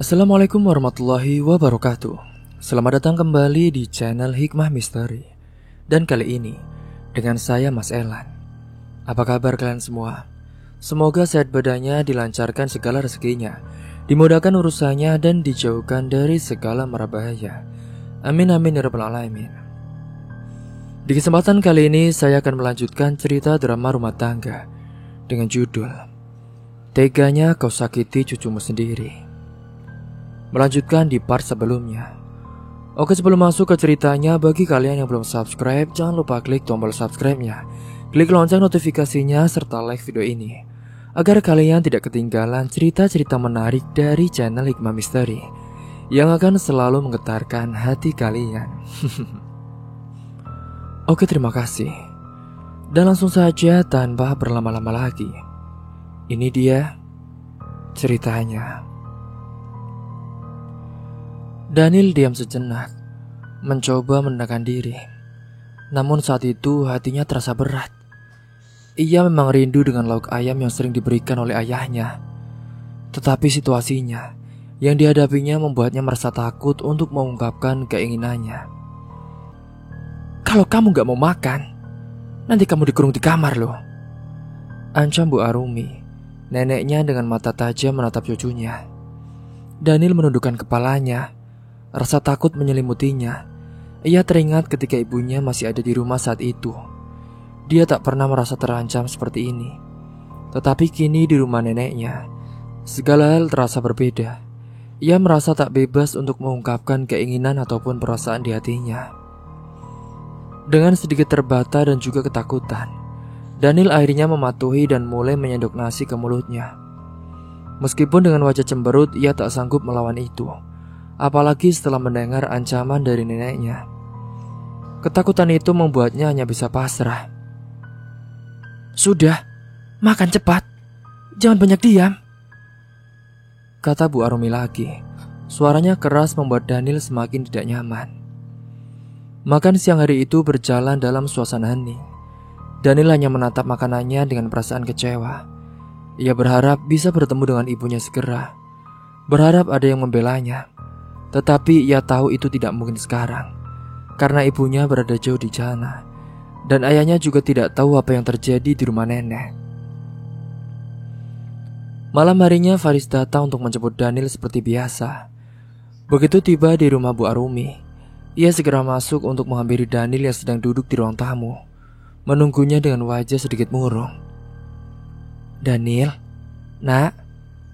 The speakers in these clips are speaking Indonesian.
Assalamualaikum warahmatullahi wabarakatuh. Selamat datang kembali di channel Hikmah Misteri. Dan kali ini dengan saya Mas Elan. Apa kabar kalian semua? Semoga sehat badannya, dilancarkan segala rezekinya, dimudahkan urusannya, dan dijauhkan dari segala mara bahaya. Amin amin ya rabbal alamin. Di kesempatan kali ini saya akan melanjutkan cerita drama rumah tangga dengan judul Teganya Kau Sakiti Cucumu Sendiri. Melanjutkan di part sebelumnya. Oke, sebelum masuk ke ceritanya, bagi kalian yang belum subscribe, jangan lupa klik tombol subscribe-nya, klik lonceng notifikasinya, serta like video ini, agar kalian tidak ketinggalan cerita-cerita menarik dari channel Hikmah Misteri yang akan selalu menggetarkan hati kalian. Oke, terima kasih. Dan langsung saja tanpa berlama-lama lagi, ini dia ceritanya. Daniel diam sejenak, mencoba menenangkan diri. Namun saat itu hatinya terasa berat. Ia memang rindu dengan lauk ayam yang sering diberikan oleh ayahnya. Tetapi situasinya yang dihadapinya membuatnya merasa takut untuk mengungkapkan keinginannya. "Kalau kamu gak mau makan, nanti kamu dikurung di kamar loh," ancam Bu Arumi, neneknya dengan mata tajam menatap cucunya. Daniel menundukkan kepalanya. Rasa takut menyelimutinya. Ia teringat ketika ibunya masih ada di rumah saat itu. Dia tak pernah merasa terancam seperti ini. Tetapi kini di rumah neneknya, segala hal terasa berbeda. Ia merasa tak bebas untuk mengungkapkan keinginan ataupun perasaan di hatinya. Dengan sedikit terbata dan juga ketakutan, Daniel akhirnya mematuhi dan mulai menyendok nasi ke mulutnya. Meskipun dengan wajah cemberut, ia tak sanggup melawan itu. Apalagi setelah mendengar ancaman dari neneknya. Ketakutan itu membuatnya hanya bisa pasrah. "Sudah, makan cepat. Jangan banyak diam," kata Bu Arumi lagi. Suaranya keras membuat Daniel semakin tidak nyaman. Makan siang hari itu berjalan dalam suasana hening. Daniel hanya menatap makanannya dengan perasaan kecewa. Ia berharap bisa bertemu dengan ibunya segera. Berharap ada yang membelanya. Tetapi ia tahu itu tidak mungkin sekarang, karena ibunya berada jauh di sana, dan ayahnya juga tidak tahu apa yang terjadi di rumah nenek. Malam harinya Faris datang untuk menjemput Daniel seperti biasa. Begitu tiba di rumah Bu Arumi, ia segera masuk untuk menghampiri Daniel yang sedang duduk di ruang tamu, menunggunya dengan wajah sedikit murung. "Daniel, nak,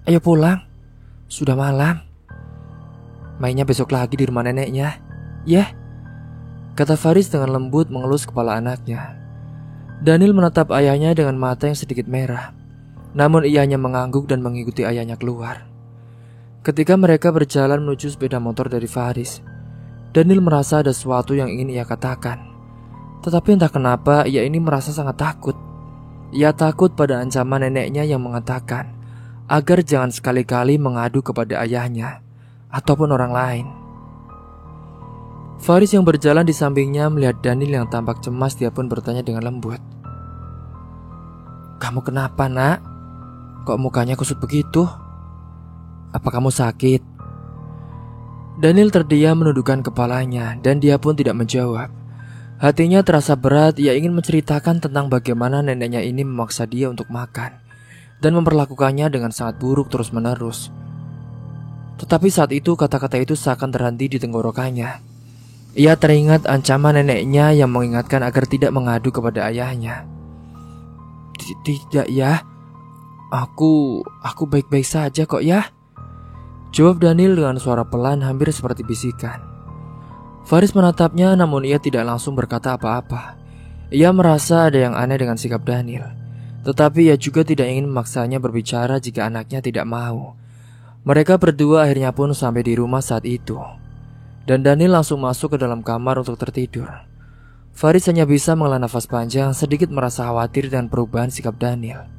ayo pulang. Sudah malam. Mainnya besok lagi di rumah neneknya, ya," kata Faris dengan lembut mengelus kepala anaknya. Daniel menatap ayahnya dengan mata yang sedikit merah. Namun ia hanya mengangguk dan mengikuti ayahnya keluar. Ketika mereka berjalan menuju sepeda motor dari Faris, Daniel merasa ada sesuatu yang ingin ia katakan. Tetapi entah kenapa ia ini merasa sangat takut. Ia takut pada ancaman neneknya yang mengatakan agar jangan sekali-kali mengadu kepada ayahnya ataupun orang lain. Faris yang berjalan di sampingnya melihat Daniel yang tampak cemas. Dia pun bertanya dengan lembut, "Kamu kenapa, nak? Kok mukanya kusut begitu? Apa kamu sakit?" Daniel terdiam menundukkan kepalanya dan dia pun tidak menjawab. Hatinya terasa berat. Ia ingin menceritakan tentang bagaimana neneknya ini memaksa dia untuk makan dan memperlakukannya dengan sangat buruk terus-menerus. Tetapi saat itu kata-kata itu seakan terhenti di tenggorokannya. Ia teringat ancaman neneknya yang mengingatkan agar tidak mengadu kepada ayahnya. "Tidak ya, aku baik-baik saja kok ya," jawab Daniel dengan suara pelan hampir seperti bisikan. Faris menatapnya namun ia tidak langsung berkata apa-apa. Ia merasa ada yang aneh dengan sikap Daniel. Tetapi ia juga tidak ingin memaksanya berbicara jika anaknya tidak mau. Mereka berdua akhirnya pun sampai di rumah saat itu. Dan Daniel langsung masuk ke dalam kamar untuk tertidur. Faris hanya bisa menghela nafas panjang, sedikit merasa khawatir dengan perubahan sikap Daniel.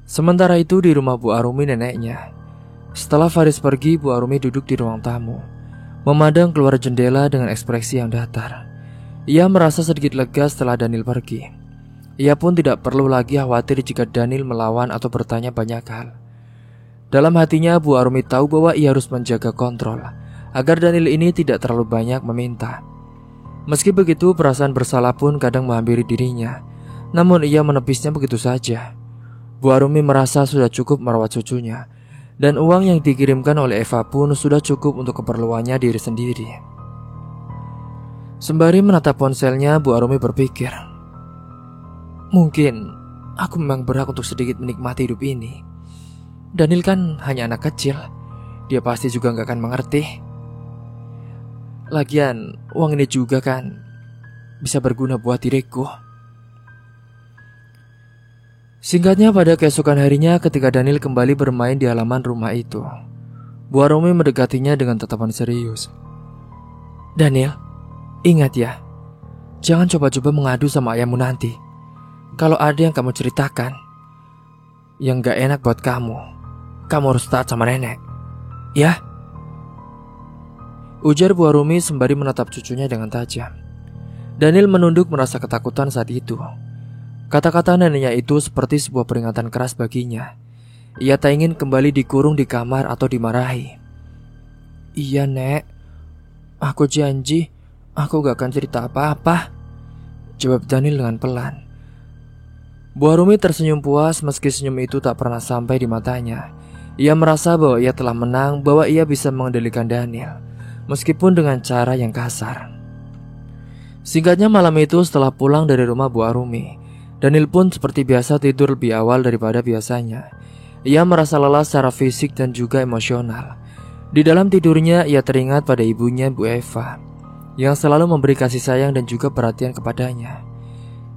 Sementara itu di rumah Bu Arumi neneknya. Setelah Faris pergi, Bu Arumi duduk di ruang tamu, memandang keluar jendela dengan ekspresi yang datar. Ia merasa sedikit lega setelah Daniel pergi. Ia pun tidak perlu lagi khawatir jika Daniel melawan atau bertanya banyak hal. Dalam hatinya Bu Arumi tahu bahwa ia harus menjaga kontrol agar Daniel ini tidak terlalu banyak meminta. Meski begitu, perasaan bersalah pun kadang menghampiri dirinya, namun ia menepisnya begitu saja. Bu Arumi merasa sudah cukup merawat cucunya, dan uang yang dikirimkan oleh Eva pun sudah cukup untuk keperluannya diri sendiri. Sembari menatap ponselnya, Bu Arumi berpikir, mungkin aku memang berhak untuk sedikit menikmati hidup ini. Daniel kan hanya anak kecil, dia pasti juga gak akan mengerti. Lagian uang ini juga kan bisa berguna buat diriku. Singkatnya, pada keesokan harinya ketika Daniel kembali bermain di halaman rumah itu, Bu Arumi mendekatinya dengan tatapan serius. Daniel, ingat ya, jangan coba-coba mengadu sama ayahmu nanti. Kalau ada yang kamu ceritakan yang gak enak buat kamu harus taat sama nenek, ya? Ujar Bu Arumi sembari menatap cucunya dengan tajam. Daniel menunduk merasa ketakutan saat itu. Kata-kata neneknya itu seperti sebuah peringatan keras baginya. Ia tak ingin kembali dikurung di kamar atau dimarahi. Iya nek, aku janji aku gak akan cerita apa-apa, jawab Daniel dengan pelan. Bu Arumi tersenyum puas meski senyum itu tak pernah sampai di matanya. Ia merasa bahwa ia telah menang, bahwa ia bisa mengendalikan Daniel, meskipun dengan cara yang kasar. Singkatnya, malam itu setelah pulang dari rumah Bu Arumi, Daniel pun seperti biasa tidur lebih awal daripada biasanya. Ia merasa lelah secara fisik dan juga emosional. Di dalam tidurnya ia teringat pada ibunya, Bu Eva, yang selalu memberi kasih sayang dan juga perhatian kepadanya.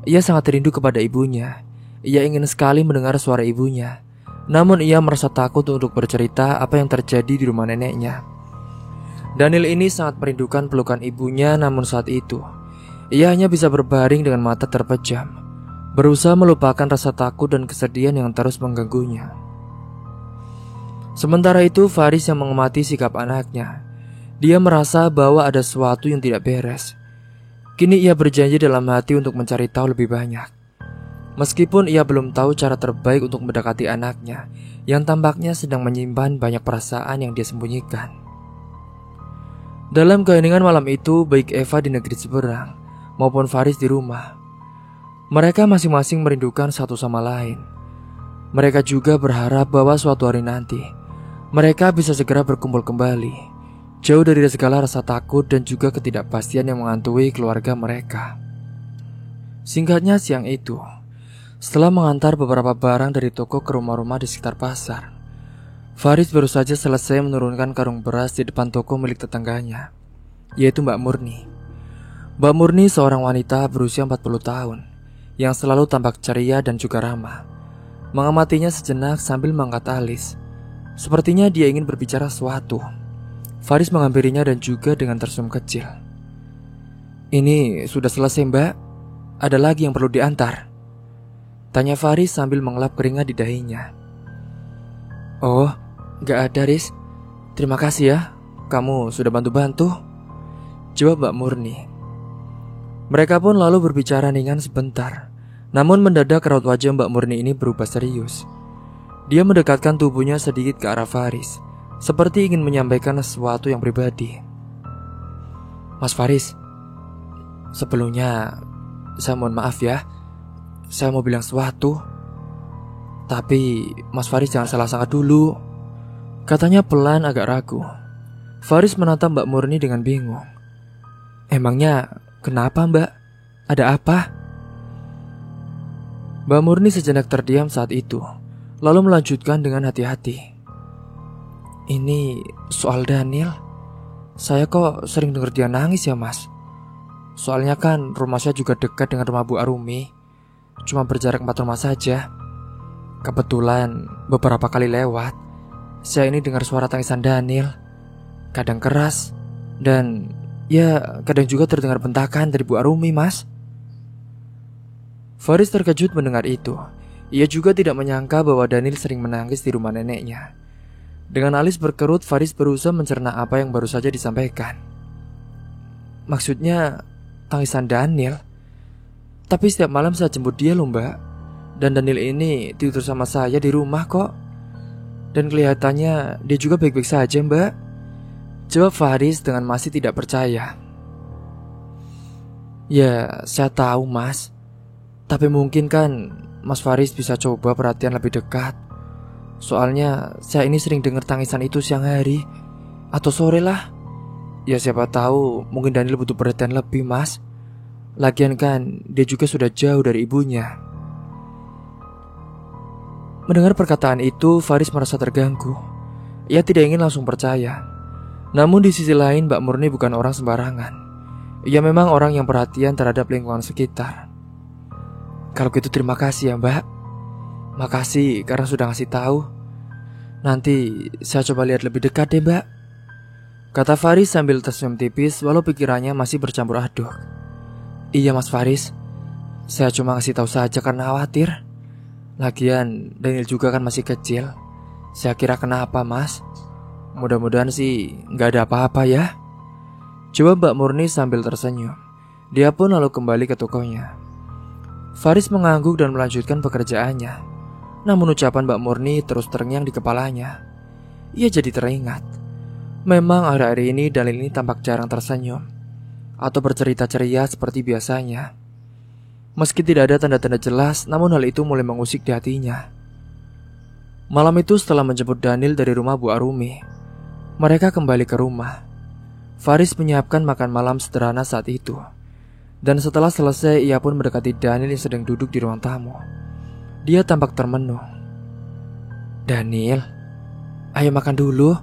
Ia sangat rindu kepada ibunya. Ia ingin sekali mendengar suara ibunya. Namun ia merasa takut untuk bercerita apa yang terjadi di rumah neneknya. Daniel ini sangat merindukan pelukan ibunya, namun saat itu ia hanya bisa berbaring dengan mata terpejam, berusaha melupakan rasa takut dan kesedihan yang terus mengganggunya. Sementara itu, Faris yang mengamati sikap anaknya. Dia merasa bahwa ada sesuatu yang tidak beres. Kini ia berjanji dalam hati untuk mencari tahu lebih banyak. Meskipun ia belum tahu cara terbaik untuk mendekati anaknya yang tampaknya sedang menyimpan banyak perasaan yang dia sembunyikan. Dalam keheningan malam itu, baik Eva di negeri seberang maupun Faris di rumah, mereka masing-masing merindukan satu sama lain. Mereka juga berharap bahwa suatu hari nanti mereka bisa segera berkumpul kembali, jauh dari segala rasa takut dan juga ketidakpastian yang menghantui keluarga mereka. Singkatnya, siang itu, setelah mengantar beberapa barang dari toko ke rumah-rumah di sekitar pasar, Faris baru saja selesai menurunkan karung beras di depan toko milik tetangganya, yaitu Mbak Murni. Mbak Murni seorang wanita berusia 40 tahun yang selalu tampak ceria dan juga ramah. Mengamatinya sejenak sambil mengangkat alis. Sepertinya dia ingin berbicara sesuatu. Faris menghampirinya dan juga dengan tersenyum kecil. Ini sudah selesai, Mbak? Ada lagi yang perlu diantar? Tanya Faris sambil mengelap keringat di dahinya. Oh, gak ada, Riz. Terima kasih ya, kamu sudah bantu-bantu, jawab Mbak Murni. Mereka pun lalu berbicara ringan sebentar. Namun mendadak raut wajah Mbak Murni ini berubah serius. Dia mendekatkan tubuhnya sedikit ke arah Faris, seperti ingin menyampaikan sesuatu yang pribadi. Mas Faris, sebelumnya saya mohon maaf ya. Saya mau bilang sesuatu, tapi Mas Faris jangan salah sangka dulu, katanya pelan agak ragu. Faris menatap Mbak Murni dengan bingung. Emangnya kenapa, Mbak? Ada apa? Mbak Murni sejenak terdiam saat itu, lalu melanjutkan dengan hati-hati. Ini soal Daniel. Saya kok sering dengar dia nangis ya, Mas? Soalnya kan rumah saya juga dekat dengan rumah Bu Arumi, cuma berjarak 4 rumah saja. Kebetulan beberapa kali lewat, saya ini dengar suara tangisan Daniel. Kadang keras, dan ya kadang juga terdengar bentakan dari Bu Arumi, Mas. Faris terkejut mendengar itu. Ia juga tidak menyangka bahwa Daniel sering menangis di rumah neneknya. Dengan alis berkerut, Faris berusaha mencerna apa yang baru saja disampaikan. Maksudnya tangisan Daniel? Tapi setiap malam saya jemput dia loh, Mbak. Dan Daniel ini tidur sama saya di rumah kok. Dan kelihatannya dia juga baik-baik saja, Mbak. Jawab Faris dengan masih tidak percaya. Ya, saya tahu, Mas. Tapi mungkin kan Mas Faris bisa coba perhatian lebih dekat. Soalnya saya ini sering dengar tangisan itu siang hari atau sore lah. Ya siapa tahu mungkin Daniel butuh perhatian lebih, Mas. Lagian kan dia juga sudah jauh dari ibunya. Mendengar perkataan itu, Faris merasa terganggu. Ia tidak ingin langsung percaya. Namun di sisi lain, Mbak Murni bukan orang sembarangan. Ia memang orang yang perhatian terhadap lingkungan sekitar. Kalau gitu terima kasih ya, Mbak. Makasih karena sudah ngasih tahu. Nanti saya coba lihat lebih dekat deh, Mbak. Kata Faris sambil tersenyum tipis walau pikirannya masih bercampur aduk. Iya, Mas Faris. Saya cuma ngasih tahu saja karena khawatir. Lagian Daniel juga kan masih kecil. Saya kira kenapa, Mas? Mudah-mudahan sih nggak ada apa-apa ya. Coba Mbak Murni sambil tersenyum. Dia pun lalu kembali ke tokonya. Faris mengangguk dan melanjutkan pekerjaannya. Namun ucapan Mbak Murni terus terngiang di kepalanya. Ia jadi teringat. Memang akhir-akhir ini Daniel ini tampak jarang tersenyum atau bercerita ceria seperti biasanya. Meski tidak ada tanda-tanda jelas, namun hal itu mulai mengusik di hatinya. Malam itu setelah menjemput Daniel dari rumah Bu Arumi, mereka kembali ke rumah. Faris menyiapkan makan malam sederhana saat itu. Dan setelah selesai, ia pun mendekati Daniel yang sedang duduk di ruang tamu. Dia tampak termenung. Daniel, ayo makan dulu.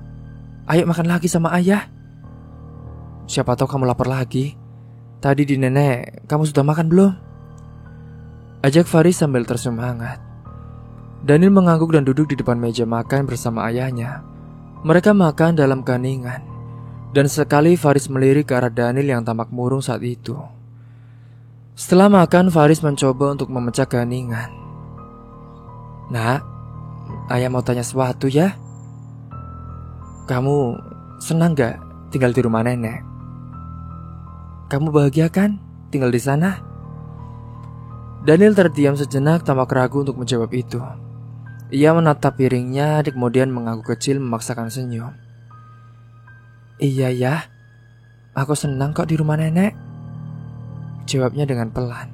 Ayo makan lagi sama ayah. Siapa tahu kamu lapar lagi. Tadi di nenek, kamu sudah makan belum? Ajak Faris sambil tersenyum hangat. Daniel mengangguk dan duduk di depan meja makan bersama ayahnya. Mereka makan dalam keheningan. Dan sekali Faris melirik ke arah Daniel yang tampak murung saat itu. Setelah makan, Faris mencoba untuk memecah keheningan. Nak, ayah mau tanya sesuatu ya. Kamu senang gak tinggal di rumah nenek? Kamu bahagia kan tinggal di sana? Daniel terdiam sejenak tampak ragu untuk menjawab itu. Ia menatap piringnya dan kemudian mengangguk kecil memaksakan senyum. Iya ya, aku senang kok di rumah nenek. Jawabnya dengan pelan.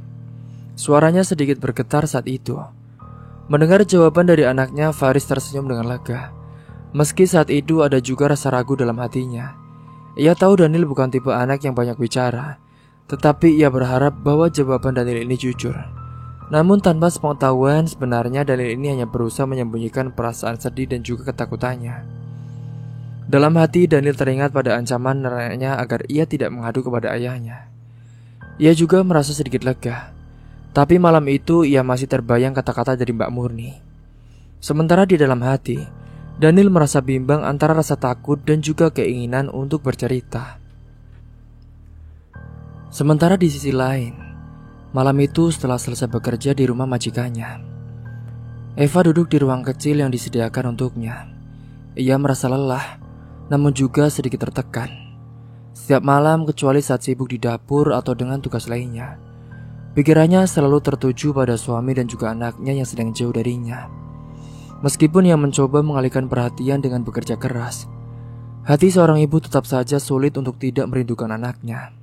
Suaranya sedikit bergetar saat itu. Mendengar jawaban dari anaknya, Faris tersenyum dengan lega. Meski saat itu ada juga rasa ragu dalam hatinya. Ia tahu Daniel bukan tipe anak yang banyak bicara, tetapi ia berharap bahwa jawaban Daniel ini jujur. Namun tanpa sepengetahuan, sebenarnya Daniel ini hanya berusaha menyembunyikan perasaan sedih dan juga ketakutannya. Dalam hati, Daniel teringat pada ancaman neneknya agar ia tidak mengadu kepada ayahnya. Ia juga merasa sedikit lega. Tapi malam itu ia masih terbayang kata-kata dari Mbak Murni. Sementara di dalam hati, Daniel merasa bimbang antara rasa takut dan juga keinginan untuk bercerita. Sementara di sisi lain, malam itu setelah selesai bekerja di rumah majikannya, Eva duduk di ruang kecil yang disediakan untuknya. Ia merasa lelah, namun juga sedikit tertekan. Setiap malam kecuali saat sibuk di dapur atau dengan tugas lainnya, pikirannya selalu tertuju pada suami dan juga anaknya yang sedang jauh darinya. Meskipun ia mencoba mengalihkan perhatian dengan bekerja keras, hati seorang ibu tetap saja sulit untuk tidak merindukan anaknya.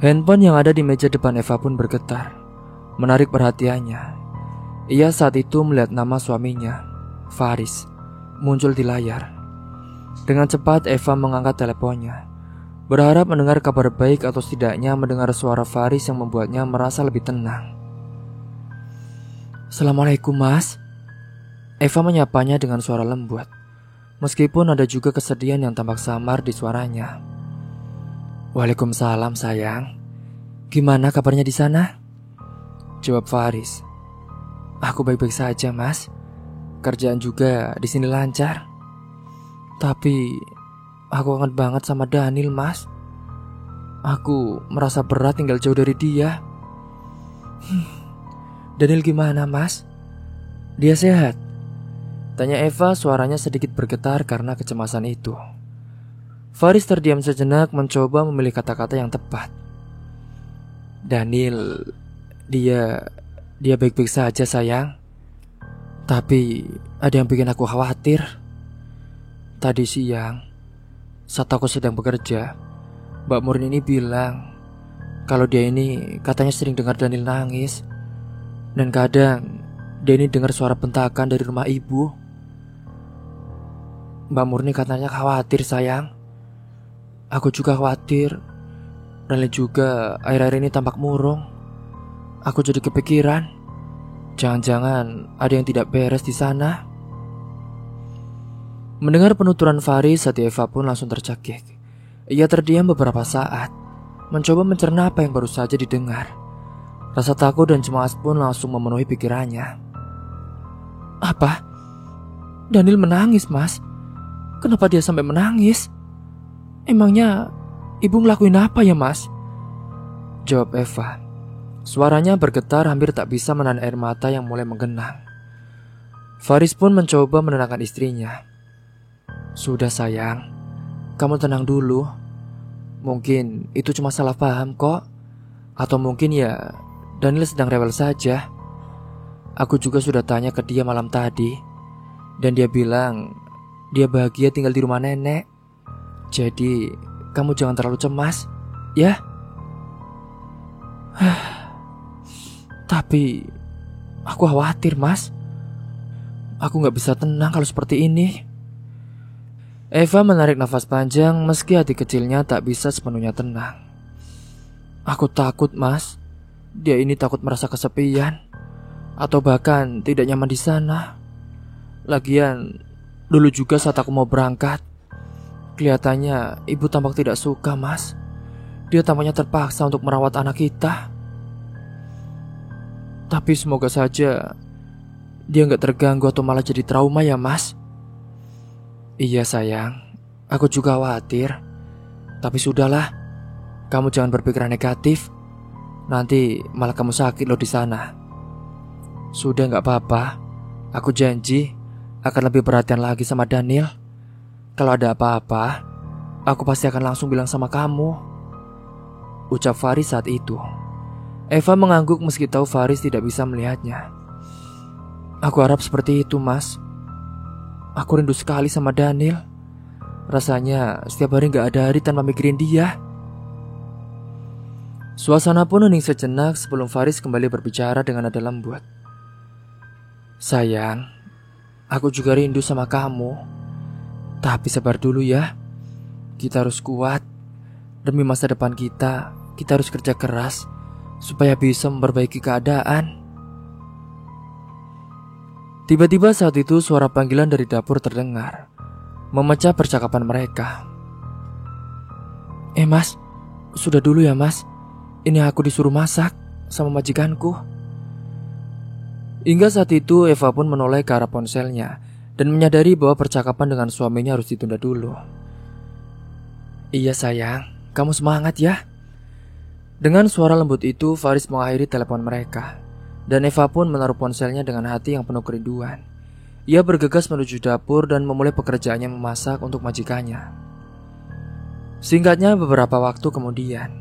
Handphone yang ada di meja depan Eva pun bergetar, menarik perhatiannya. Ia saat itu melihat nama suaminya, Faris, muncul di layar. Dengan cepat Eva mengangkat teleponnya, berharap mendengar kabar baik atau setidaknya mendengar suara Faris yang membuatnya merasa lebih tenang. Assalamualaikum, Mas. Eva menyapanya dengan suara lembut, meskipun ada juga kesedihan yang tampak samar di suaranya. Waalaikumsalam sayang. Gimana kabarnya di sana? Jawab Faris. Aku baik-baik saja, Mas. Kerjaan juga di sini lancar. Tapi aku kangen banget sama Daniel, Mas. Aku merasa berat tinggal jauh dari dia. Daniel gimana, Mas? Dia sehat? Tanya Eva, suaranya sedikit bergetar karena kecemasan itu. Faris terdiam sejenak mencoba memilih kata-kata yang tepat. Daniel, dia baik-baik saja sayang. Tapi ada yang bikin aku khawatir. Tadi siang, saat aku sedang bekerja, Mbak Murin ini bilang kalau dia ini katanya sering dengar Daniel nangis. Dan kadang dia ini dengar suara bentakan dari rumah ibu. Mbak Murni katanya khawatir sayang. Aku juga khawatir. Daniel juga akhir-akhir ini tampak murung. Aku jadi kepikiran, jangan-jangan ada yang tidak beres di sana. Mendengar penuturan Faris, hati Eva pun langsung tercekik. Ia terdiam beberapa saat, mencoba mencerna apa yang baru saja didengar. Rasa takut dan cemas pun langsung memenuhi pikirannya. Apa? Daniel menangis, Mas? Kenapa dia sampai menangis? Emangnya ibu ngelakuin apa ya, Mas? Jawab Eva. Suaranya bergetar hampir tak bisa menahan air mata yang mulai menggenang. Faris pun mencoba menenangkan istrinya. Sudah sayang, kamu tenang dulu. Mungkin itu cuma salah paham kok. Atau mungkin ya Daniel sedang rewel saja. Aku juga sudah tanya ke dia malam tadi, dan dia bilang dia bahagia tinggal di rumah nenek. Jadi kamu jangan terlalu cemas, ya. Tapi aku khawatir, Mas. Aku gak bisa tenang kalau seperti ini. Eva menarik nafas panjang meski hati kecilnya tak bisa sepenuhnya tenang. Aku takut, Mas. Dia ini takut merasa kesepian atau bahkan tidak nyaman di sana. Lagian dulu juga saat aku mau berangkat, kelihatannya ibu tampak tidak suka, Mas. Dia tampaknya terpaksa untuk merawat anak kita. Tapi semoga saja dia gak terganggu atau malah jadi trauma ya, Mas. Iya sayang, aku juga khawatir. Tapi sudahlah, kamu jangan berpikiran negatif. Nanti malah kamu sakit loh di sana. Sudah gak apa-apa. Aku janji akan lebih perhatian lagi sama Daniel. Kalau ada apa-apa, aku pasti akan langsung bilang sama kamu, ucap Faris saat itu. Eva mengangguk meski tahu Faris tidak bisa melihatnya. Aku harap seperti itu, Mas. Aku rindu sekali sama Daniel. Rasanya setiap hari gak ada hari tanpa mikirin dia. Suasana pun hening sejenak sebelum Faris kembali berbicara dengan nada lembut. Sayang, aku juga rindu sama kamu. Tapi sabar dulu ya. Kita harus kuat. Demi masa depan kita harus kerja keras supaya bisa memperbaiki keadaan. Tiba-tiba saat itu suara panggilan dari dapur terdengar, memecah percakapan mereka. Mas, sudah dulu ya, Mas. Ini aku disuruh masak sama majikanku. Hingga saat itu Eva pun menoleh ke arah ponselnya dan menyadari bahwa percakapan dengan suaminya harus ditunda dulu. Iya sayang, kamu semangat ya. Dengan suara lembut itu Faris mengakhiri telepon mereka. Dan Eva pun menaruh ponselnya dengan hati yang penuh kerinduan. Ia bergegas menuju dapur dan memulai pekerjaannya memasak untuk majikannya. Singkatnya beberapa waktu kemudian,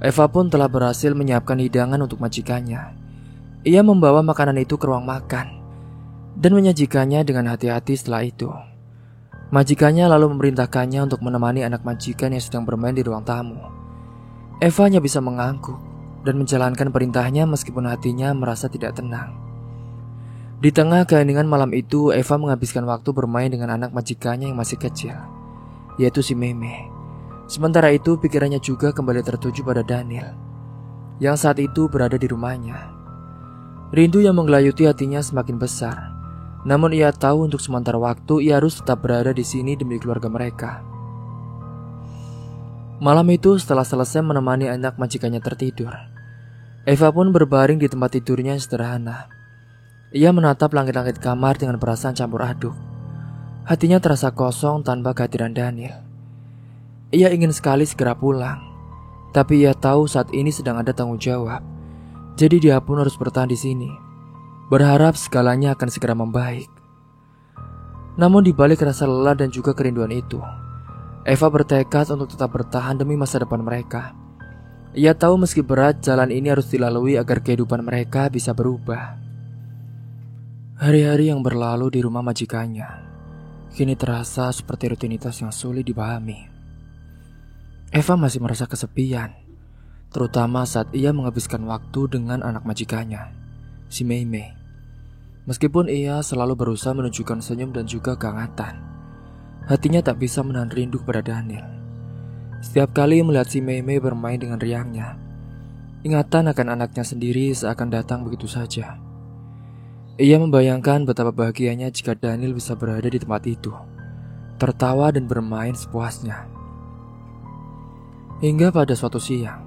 Eva pun telah berhasil menyiapkan hidangan untuk majikannya. Ia membawa makanan itu ke ruang makan dan menyajikannya dengan hati-hati. Setelah itu, majikannya lalu memerintahkannya untuk menemani anak majikan yang sedang bermain di ruang tamu. Eva hanya bisa mengangguk dan menjalankan perintahnya meskipun hatinya merasa tidak tenang. Di tengah keheningan malam itu, Eva menghabiskan waktu bermain dengan anak majikannya yang masih kecil, yaitu si Meme. Sementara itu pikirannya juga kembali tertuju pada Daniel, yang saat itu berada di rumahnya. Rindu yang menggelayuti hatinya semakin besar. Namun ia tahu untuk sementara waktu ia harus tetap berada di sini demi keluarga mereka. Malam itu setelah selesai menemani anak majikannya tertidur, Eva pun berbaring di tempat tidurnya yang sederhana. Ia menatap langit-langit kamar dengan perasaan campur aduk. Hatinya terasa kosong tanpa kehadiran Daniel. Ia ingin sekali segera pulang, tapi ia tahu saat ini sedang ada tanggung jawab. Jadi dia pun harus bertahan di sini, berharap segalanya akan segera membaik. Namun di balik rasa lelah dan juga kerinduan itu, Eva bertekad untuk tetap bertahan demi masa depan mereka. Ia tahu meski berat, jalan ini harus dilalui agar kehidupan mereka bisa berubah. Hari-hari yang berlalu di rumah majikannya kini terasa seperti rutinitas yang sulit dipahami. Eva masih merasa kesepian, terutama saat ia menghabiskan waktu dengan anak majikannya, si Mei Mei. Meskipun ia selalu berusaha menunjukkan senyum dan juga kehangatan, hatinya tak bisa menahan rindu pada Daniel. Setiap kali melihat si Mei Mei bermain dengan riangnya, ingatan akan anaknya sendiri seakan datang begitu saja. Ia membayangkan betapa bahagianya jika Daniel bisa berada di tempat itu, tertawa dan bermain sepuasnya. Hingga pada suatu siang,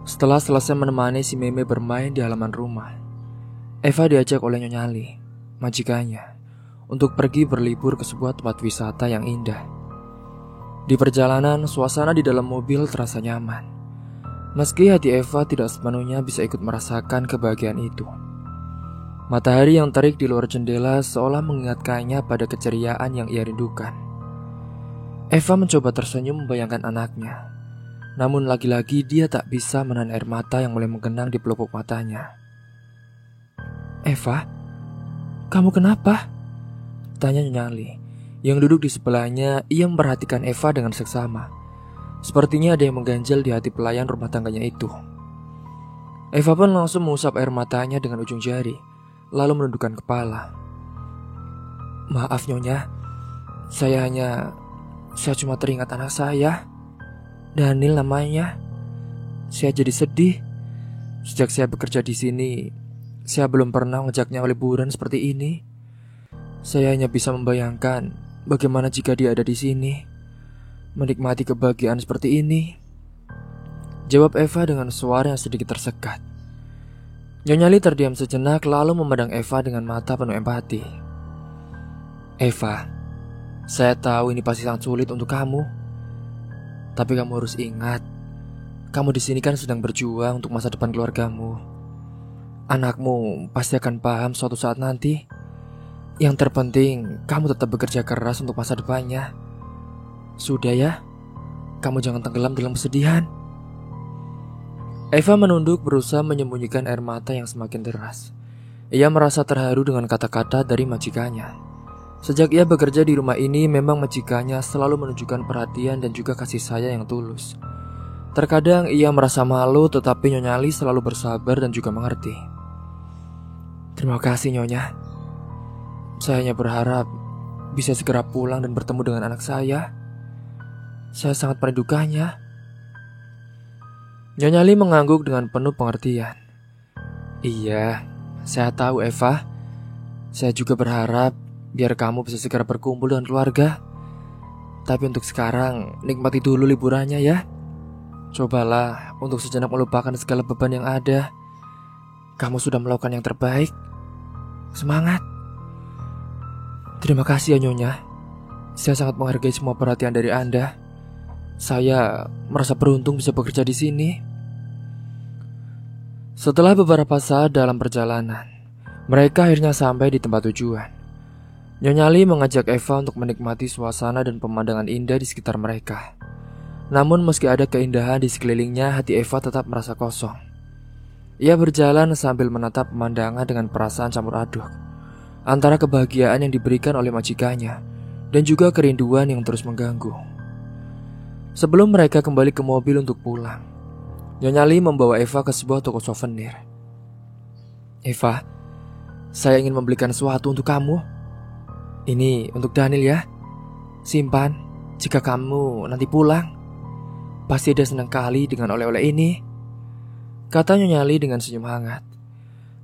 setelah selesai menemani si Meme bermain di halaman rumah, Eva diajak oleh Nyonya Ali, majikannya, untuk pergi berlibur ke sebuah tempat wisata yang indah. Di perjalanan, suasana di dalam mobil terasa nyaman. Meski hati Eva tidak sepenuhnya bisa ikut merasakan kebahagiaan itu. Matahari yang terik di luar jendela seolah mengingatkannya pada keceriaan yang ia rindukan. Eva mencoba tersenyum membayangkan anaknya. Namun lagi-lagi dia tak bisa menahan air mata yang mulai menggenang di pelupuk matanya. "Eva, kamu kenapa?" tanya Nyonya Ali, yang duduk di sebelahnya. Ia memperhatikan Eva dengan seksama. Sepertinya ada yang mengganjal di hati pelayan rumah tangganya itu. Eva pun langsung mengusap air matanya dengan ujung jari, lalu menundukkan kepala. "Maaf Nyonya, saya cuma teringat anak saya, Daniel namanya. Saya jadi sedih. Sejak saya bekerja di sini, saya belum pernah mengajaknya liburan seperti ini. Saya hanya bisa membayangkan bagaimana jika dia ada di sini, menikmati kebahagiaan seperti ini," jawab Eva dengan suara yang sedikit tersekat. Nyonya Li terdiam sejenak lalu memandang Eva dengan mata penuh empati. "Eva, saya tahu ini pasti sangat sulit untuk kamu. Tapi kamu harus ingat, kamu di sini kan sedang berjuang untuk masa depan keluargamu. Anakmu pasti akan paham suatu saat nanti. Yang terpenting, kamu tetap bekerja keras untuk masa depannya. Sudah ya, kamu jangan tenggelam dalam kesedihan." Eva menunduk berusaha menyembunyikan air mata yang semakin deras. Ia merasa terharu dengan kata-kata dari majikannya. Sejak ia bekerja di rumah ini, memang majikannya selalu menunjukkan perhatian dan juga kasih sayang yang tulus. Terkadang ia merasa malu, tetapi Nyonya Ali selalu bersabar dan juga mengerti. "Terima kasih Nyonya. Saya hanya berharap bisa segera pulang dan bertemu dengan anak saya. Saya sangat merindukannya." Nyonya Li mengangguk dengan penuh pengertian. "Iya, saya tahu Eva. Saya juga berharap biar kamu bisa segera berkumpul dengan keluarga. Tapi untuk sekarang, nikmati dulu liburannya ya. Cobalah untuk sejenak melupakan segala beban yang ada. Kamu sudah melakukan yang terbaik. Semangat." "Terima kasih ya Nyonya. Saya sangat menghargai semua perhatian dari Anda. Saya merasa beruntung bisa bekerja di sini." Setelah beberapa saat dalam perjalanan, mereka akhirnya sampai di tempat tujuan. Nyonya Li mengajak Eva untuk menikmati suasana dan pemandangan indah di sekitar mereka. Namun meski ada keindahan di sekelilingnya, hati Eva tetap merasa kosong. Ia berjalan sambil menatap pemandangan dengan perasaan campur aduk antara kebahagiaan yang diberikan oleh majikannya dan juga kerinduan yang terus mengganggu. Sebelum mereka kembali ke mobil untuk pulang, Nyonya Li membawa Eva ke sebuah toko souvenir. "Eva, saya ingin membelikan sesuatu untuk kamu. Ini untuk Daniel ya. Simpan, jika kamu nanti pulang. Pasti dia senang kali dengan oleh-oleh ini," kata Nyonya Li dengan senyum hangat.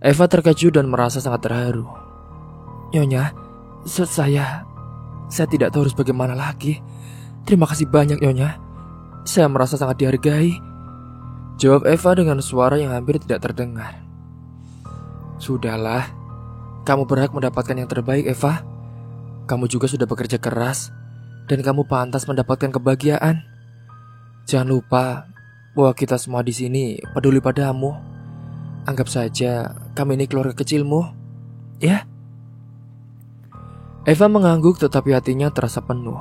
Eva terkejut dan merasa sangat terharu. "Nyonya, saya tidak tahu harus bagaimana lagi. Terima kasih banyak Nyonya. Saya merasa sangat dihargai," jawab Eva dengan suara yang hampir tidak terdengar. "Sudahlah, kamu berhak mendapatkan yang terbaik Eva. Kamu juga sudah bekerja keras dan kamu pantas mendapatkan kebahagiaan. Jangan lupa bahwa kita semua di sini peduli padamu. Anggap saja kami ini keluarga kecilmu, ya?" Eva mengangguk tetapi hatinya terasa penuh.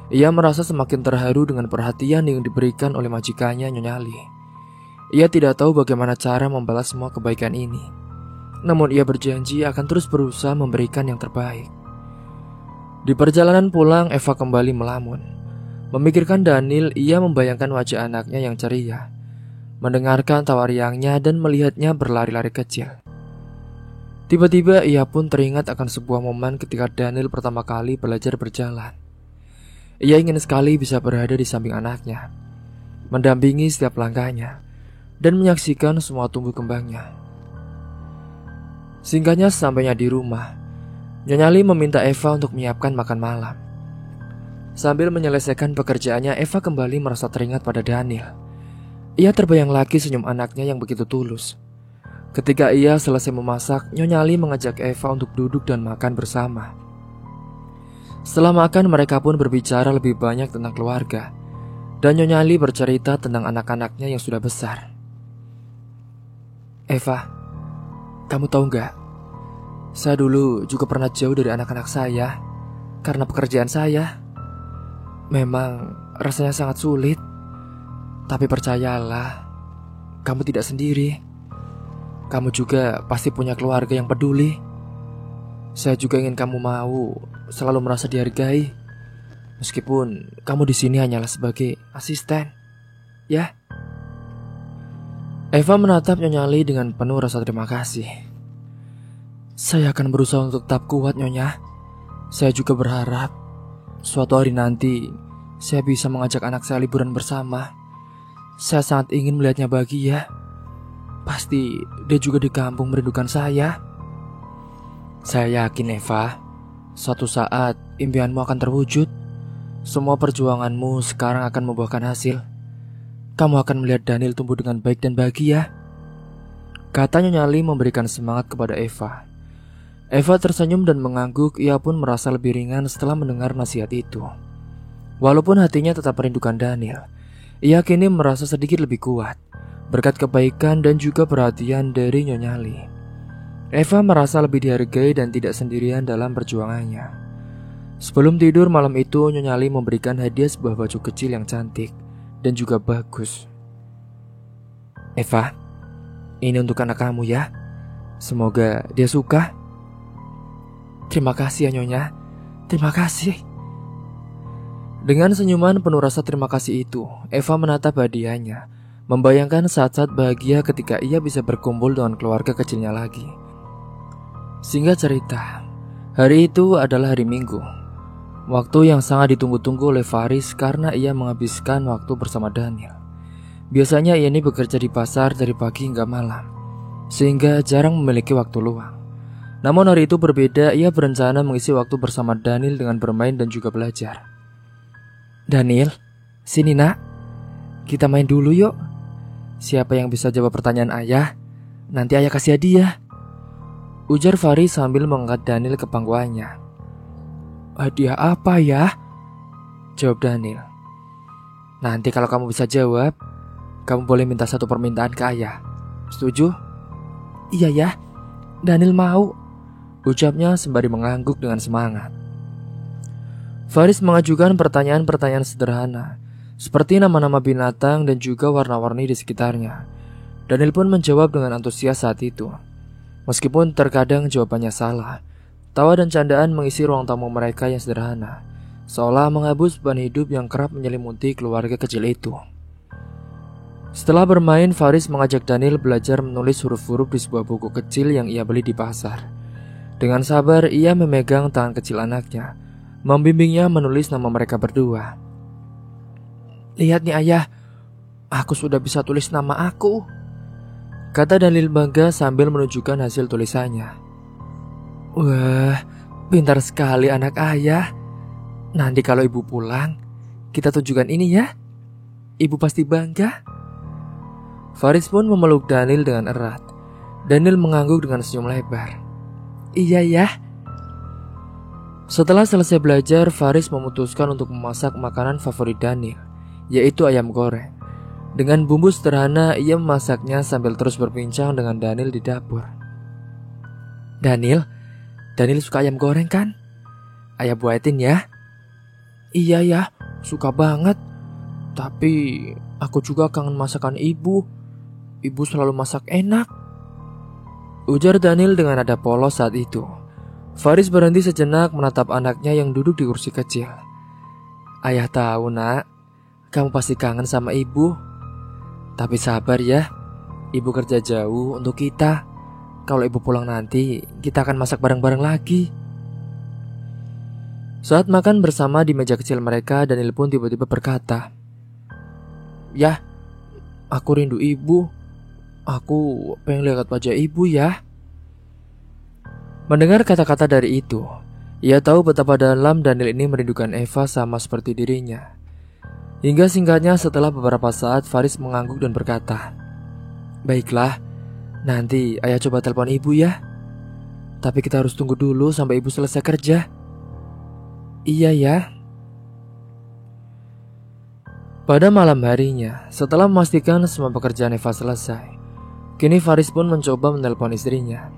Ia merasa semakin terharu dengan perhatian yang diberikan oleh majikannya Nyonya Ali. Ia tidak tahu bagaimana cara membalas semua kebaikan ini. Namun ia berjanji akan terus berusaha memberikan yang terbaik. Di perjalanan pulang, Eva kembali melamun. Memikirkan Daniel, ia membayangkan wajah anaknya yang ceria, mendengarkan tawa riangnya dan melihatnya berlari-lari kecil. Tiba-tiba ia pun teringat akan sebuah momen ketika Daniel pertama kali belajar berjalan. Ia ingin sekali bisa berada di samping anaknya, mendampingi setiap langkahnya, dan menyaksikan semua tumbuh kembangnya. Singkatnya, sampainya di rumah, Nyonya Lee meminta Eva untuk menyiapkan makan malam. Sambil menyelesaikan pekerjaannya, Eva kembali merasa teringat pada Daniel. Ia terbayang lagi senyum anaknya yang begitu tulus. Ketika ia selesai memasak, Nyonya Lee mengajak Eva untuk duduk dan makan bersama. Setelah makan, mereka pun berbicara lebih banyak tentang keluarga, dan Nyonya Lee bercerita tentang anak-anaknya yang sudah besar. Eva, kamu tahu nggak? Saya dulu juga pernah jauh dari anak-anak saya karena pekerjaan saya. Memang rasanya sangat sulit, tapi percayalah, kamu tidak sendiri. Kamu juga pasti punya keluarga yang peduli. Saya juga ingin kamu mau selalu merasa dihargai, meskipun kamu di sini hanyalah sebagai asisten, ya. Eva menatap Nyonya Lee dengan penuh rasa terima kasih. Saya akan berusaha untuk tetap kuat, Nyonya. Saya juga berharap suatu hari nanti saya bisa mengajak anak saya liburan bersama. Saya sangat ingin melihatnya bahagia. Pasti dia juga di kampung merindukan saya. Saya yakin, Eva, suatu saat impianmu akan terwujud. Semua perjuanganmu sekarang akan membuahkan hasil. Kamu akan melihat Daniel tumbuh dengan baik dan bahagia, kata Nyonya Lee memberikan semangat kepada Eva. Eva tersenyum dan mengangguk. Ia pun merasa lebih ringan setelah mendengar nasihat itu. Walaupun hatinya tetap merindukan Daniel, ia kini merasa sedikit lebih kuat berkat kebaikan dan juga perhatian dari Nyonya Lee. Eva merasa lebih dihargai dan tidak sendirian dalam perjuangannya. Sebelum tidur malam itu, Nyonya Lee memberikan hadiah sebuah baju kecil yang cantik dan juga bagus. Eva, ini untuk anak kamu ya. Semoga dia suka. Terima kasih ya Nyonya. Terima kasih. Dengan senyuman penuh rasa terima kasih itu, Eva menatap hadiahnya, membayangkan saat-saat bahagia ketika ia bisa berkumpul dengan keluarga kecilnya lagi. Singkat cerita, hari itu adalah hari Minggu. Waktu yang sangat ditunggu-tunggu oleh Faris karena ia menghabiskan waktu bersama Daniel. Biasanya ia ini bekerja di pasar dari pagi hingga malam, sehingga jarang memiliki waktu luang. Namun hari itu berbeda, ia berencana mengisi waktu bersama Daniel dengan bermain dan juga belajar. Daniel, sini nak, kita main dulu yuk. Siapa yang bisa jawab pertanyaan ayah, nanti ayah kasih hadiah, ujar Faris sambil mengangkat Daniel ke pangkuannya. Hadiah apa ya? Jawab Daniel. Nanti kalau kamu bisa jawab, kamu boleh minta satu permintaan ke ayah. Setuju? Iya ya, Daniel mau, ucapnya sembari mengangguk dengan semangat. Faris mengajukan pertanyaan-pertanyaan sederhana, seperti nama-nama binatang dan juga warna-warni di sekitarnya. Daniel pun menjawab dengan antusias saat itu. Meskipun terkadang jawabannya salah, tawa dan candaan mengisi ruang tamu mereka yang sederhana, seolah menghapus beban hidup yang kerap menyelimuti keluarga kecil itu. Setelah bermain, Faris mengajak Daniel belajar menulis huruf-huruf di sebuah buku kecil yang ia beli di pasar. Dengan sabar, ia memegang tangan kecil anaknya, membimbingnya menulis nama mereka berdua. Lihat nih ayah, aku sudah bisa tulis nama aku, kata Daniel bangga sambil menunjukkan hasil tulisannya. Wah, pintar sekali anak ayah. Nanti kalau ibu pulang, kita tunjukkan ini ya. Ibu pasti bangga. Faris pun memeluk Daniel dengan erat. Daniel mengangguk dengan senyum lebar. Iya ya. Setelah selesai belajar, Faris memutuskan untuk memasak makanan favorit Daniel, yaitu ayam goreng. Dengan bumbu sederhana, ia memasaknya sambil terus berbincang dengan Daniel di dapur. Daniel suka ayam goreng kan? Ayah buatin ya. Iya ya, suka banget. Tapi aku juga kangen masakan ibu. Ibu selalu masak enak. ujar Daniel dengan nada polos saat itu. Faris berhenti sejenak menatap anaknya yang duduk di kursi kecil. Ayah tahu nak, kamu pasti kangen sama ibu. Tapi sabar ya, ibu kerja jauh untuk kita. Kalau ibu pulang nanti, kita akan masak bareng-bareng lagi. Saat makan bersama di meja kecil mereka, Daniel pun tiba-tiba berkata, "Yah, aku rindu ibu. Aku pengen lihat wajah ibu ya." Mendengar kata-kata dari itu, ia tahu betapa dalam Daniel ini merindukan Eva sama seperti dirinya. Hingga singkatnya setelah beberapa saat, Faris mengangguk dan berkata, "Baiklah, nanti ayah coba telepon ibu ya. Tapi kita harus tunggu dulu sampai ibu selesai kerja." "Iya ya." Pada malam harinya, setelah memastikan semua pekerjaan Eva selesai, kini Faris pun mencoba menelpon istrinya.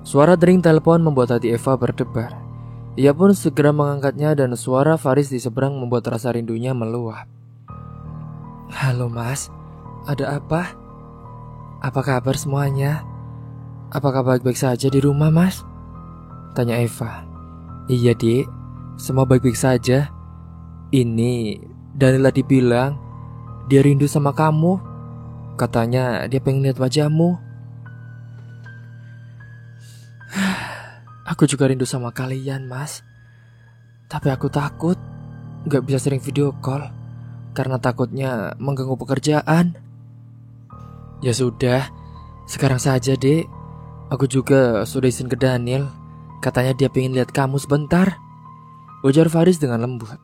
Suara dering telepon membuat hati Eva berdebar. Ia pun segera mengangkatnya dan suara Faris di seberang membuat rasa rindunya meluap. "Halo mas, ada apa? Apa kabar semuanya? Apakah baik-baik saja di rumah mas?" tanya Eva. "Iya dik, semua baik-baik saja. Ini Daniel tadi bilang dia rindu sama kamu. Katanya dia pengen lihat wajahmu." "Aku juga rindu sama kalian mas. Tapi aku takut gak bisa sering video call karena takutnya mengganggu pekerjaan." "Ya sudah, sekarang saja dek. Aku juga sudah izin ke Daniel. Katanya dia pengen lihat kamu sebentar," ujar Faris dengan lembut.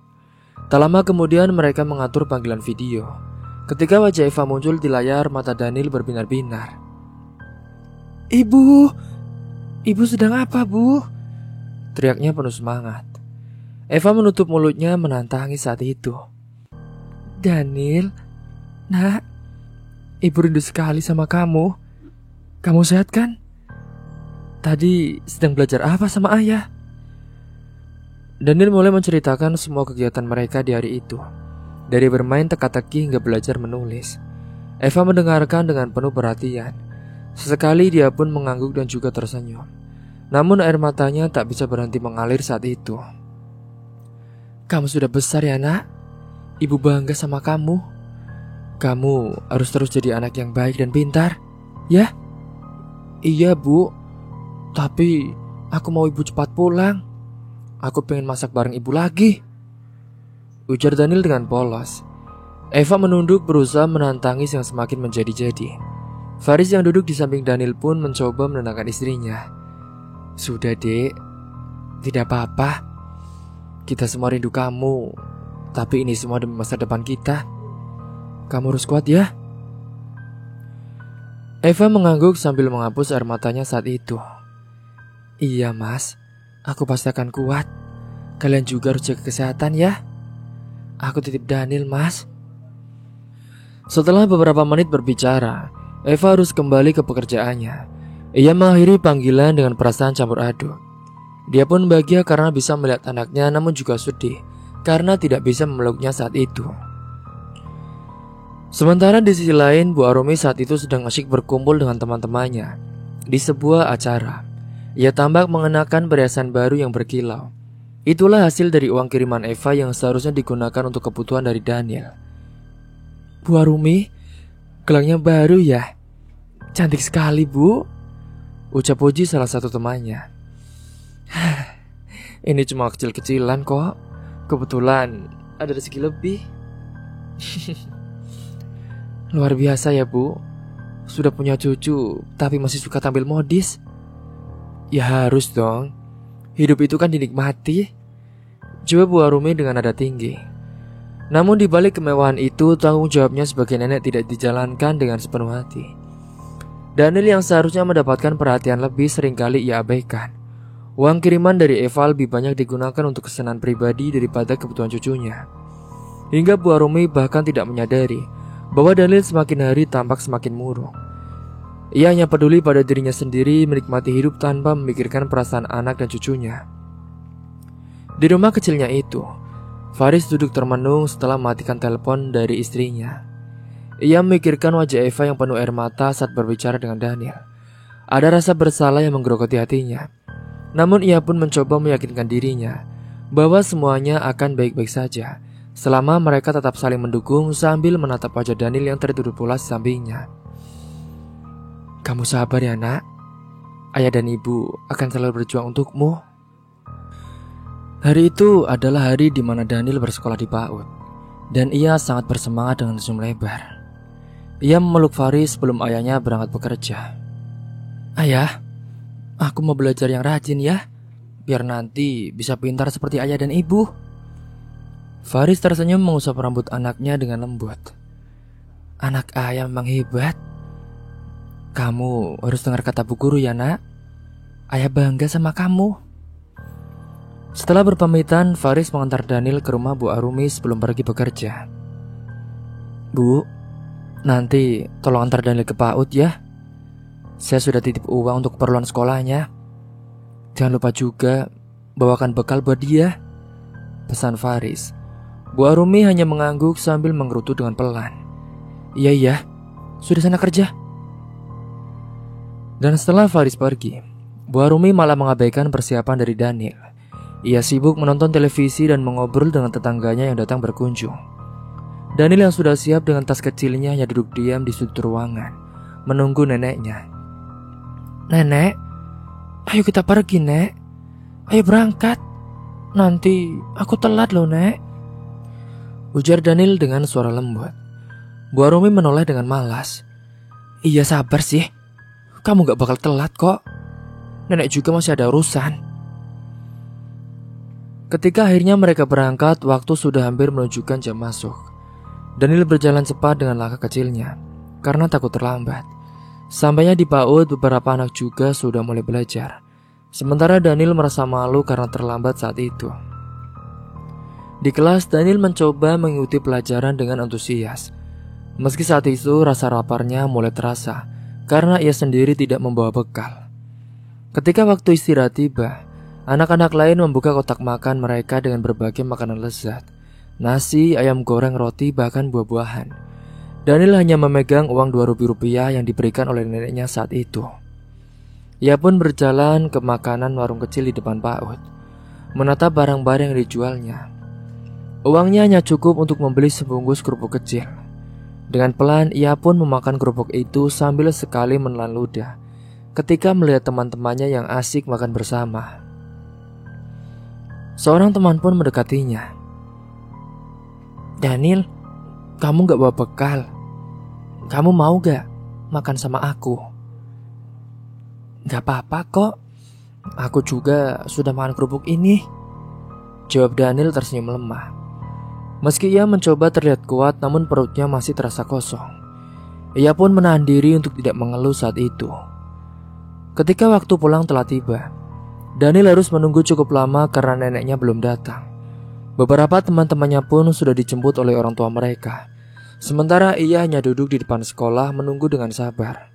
Tak lama kemudian mereka mengatur panggilan video. Ketika wajah Eva muncul di layar, mata Daniel berbinar-binar. Ibu sedang apa bu?" teriaknya penuh semangat. Eva menutup mulutnya menantangi saat itu. "Daniel, nak, ibu rindu sekali sama kamu. Kamu sehat kan? Tadi sedang belajar apa sama ayah?" Daniel mulai menceritakan semua kegiatan mereka di hari itu, dari bermain teka-teki hingga belajar menulis. Eva mendengarkan dengan penuh perhatian. Sesekali dia pun mengangguk dan juga tersenyum. Namun air matanya tak bisa berhenti mengalir saat itu. "Kamu sudah besar ya nak. Ibu bangga sama kamu. Kamu harus terus jadi anak yang baik dan pintar, ya?" "Iya bu, tapi aku mau ibu cepat pulang. Aku pengen masak bareng ibu lagi," ujar Daniel dengan polos. Eva menunduk berusaha menahan tangis yang semakin menjadi-jadi. Faris yang duduk di samping Daniel pun mencoba menenangkan istrinya. "Sudah dek, tidak apa-apa. Kita semua rindu kamu. Tapi ini semua demi masa depan kita. Kamu harus kuat ya." Eva mengangguk sambil menghapus air matanya saat itu. "Iya mas, aku pasti akan kuat. Kalian juga harus jaga kesehatan ya. Aku titip Daniel mas." Setelah beberapa menit berbicara, Eva harus kembali ke pekerjaannya. Ia mengakhiri panggilan dengan perasaan campur aduk. Dia pun bahagia karena bisa melihat anaknya, namun juga sedih karena tidak bisa memeluknya saat itu. Sementara di sisi lain, Bu Arumi saat itu sedang asyik berkumpul dengan teman-temannya di sebuah acara. Ia tampak mengenakan perhiasan baru yang berkilau. Itulah hasil dari uang kiriman Eva yang seharusnya digunakan untuk kebutuhan dari Daniel. "Bu Arumi, gelangnya baru ya? Cantik sekali bu," ucap puji salah satu temannya. "Ini cuma kecil-kecilan kok. Kebetulan ada rezeki lebih." "Luar biasa ya bu. Sudah punya cucu tapi masih suka tampil modis." "Ya harus dong. Hidup itu kan dinikmati," jawab Bu Arumi dengan nada tinggi. Namun di balik kemewahan itu, tanggung jawabnya sebagai nenek tidak dijalankan dengan sepenuh hati. Daniel yang seharusnya mendapatkan perhatian lebih seringkali ia abaikan. Uang kiriman dari Eva lebih banyak digunakan untuk kesenangan pribadi daripada kebutuhan cucunya. Hingga Bu Arumi bahkan tidak menyadari bahwa Daniel semakin hari tampak semakin murung. Ia hanya peduli pada dirinya sendiri, menikmati hidup tanpa memikirkan perasaan anak dan cucunya. Di rumah kecilnya itu, Faris duduk termenung setelah mematikan telepon dari istrinya. Ia memikirkan wajah Eva yang penuh air mata saat berbicara dengan Daniel. Ada rasa bersalah yang menggerogoti hatinya. Namun ia pun mencoba meyakinkan dirinya bahwa semuanya akan baik-baik saja selama mereka tetap saling mendukung sambil menatap wajah Daniel yang terduduk pula di sampingnya. Kamu sabar ya nak, ayah dan ibu akan selalu berjuang untukmu. Hari itu adalah hari di mana Daniel bersekolah di PAUD, dan ia sangat bersemangat dengan senyum lebar. Ia memeluk Faris sebelum ayahnya berangkat bekerja. Ayah, aku mau belajar yang rajin ya, biar nanti bisa pintar seperti ayah dan ibu. Faris tersenyum mengusap rambut anaknya dengan lembut. Anak ayah memang hebat. Kamu harus dengar kata bu guru ya nak. Ayah bangga sama kamu. Setelah berpamitan, Faris mengantar Daniel ke rumah Bu Arumi sebelum pergi bekerja. Bu, nanti tolong antar Daniel ke PAUD ya. Saya sudah titip uang untuk keperluan sekolahnya. Jangan lupa juga bawakan bekal buat dia, pesan Faris. Bu Arumi hanya mengangguk sambil menggerutu dengan pelan. Iya, sudah sana kerja. Dan setelah Faris pergi, Bu Arumi malah mengabaikan persiapan dari Daniel. Ia sibuk menonton televisi dan mengobrol dengan tetangganya yang datang berkunjung. Daniel yang sudah siap dengan tas kecilnya hanya duduk diam di sudut ruangan, menunggu neneknya. Nenek, ayo kita pergi nek. Ayo berangkat. Nanti aku telat loh nek, ujar Daniel dengan suara lembut. Bu Arumi menoleh dengan malas. Iya sabar sih, kamu gak bakal telat kok. Nenek juga masih ada urusan. Ketika akhirnya mereka berangkat, waktu sudah hampir menunjukkan jam masuk. Daniel berjalan cepat dengan langkah kecilnya karena takut terlambat. Sampainya di PAUD, beberapa anak juga sudah mulai belajar. Sementara Daniel merasa malu karena terlambat saat itu. Di kelas, Daniel mencoba mengikuti pelajaran dengan antusias. Meski saat itu rasa laparnya mulai terasa karena ia sendiri tidak membawa bekal. Ketika waktu istirahat tiba, anak-anak lain membuka kotak makan mereka dengan berbagai makanan lezat. Nasi, ayam goreng, roti, bahkan buah-buahan. Daniel hanya memegang uang Rp2 yang diberikan oleh neneknya saat itu. Ia pun berjalan ke makanan warung kecil di depan PAUD, menatap barang-barang yang dijualnya. Uangnya hanya cukup untuk membeli sebungkus kerupuk kecil. Dengan pelan ia pun memakan kerupuk itu sambil sekali menelan ludah ketika melihat teman-temannya yang asik makan bersama. Seorang teman pun mendekatinya. Daniel, kamu gak bawa bekal. Kamu mau gak makan sama aku? Gak apa-apa kok, aku juga sudah makan kerupuk ini, jawab Daniel tersenyum lemah. Meski ia mencoba terlihat kuat, namun perutnya masih terasa kosong. Ia pun menahan diri untuk tidak mengeluh saat itu. Ketika waktu pulang telah tiba, Daniel harus menunggu cukup lama karena neneknya belum datang. Beberapa teman-temannya pun sudah dijemput oleh orang tua mereka. Sementara ia hanya duduk di depan sekolah menunggu dengan sabar.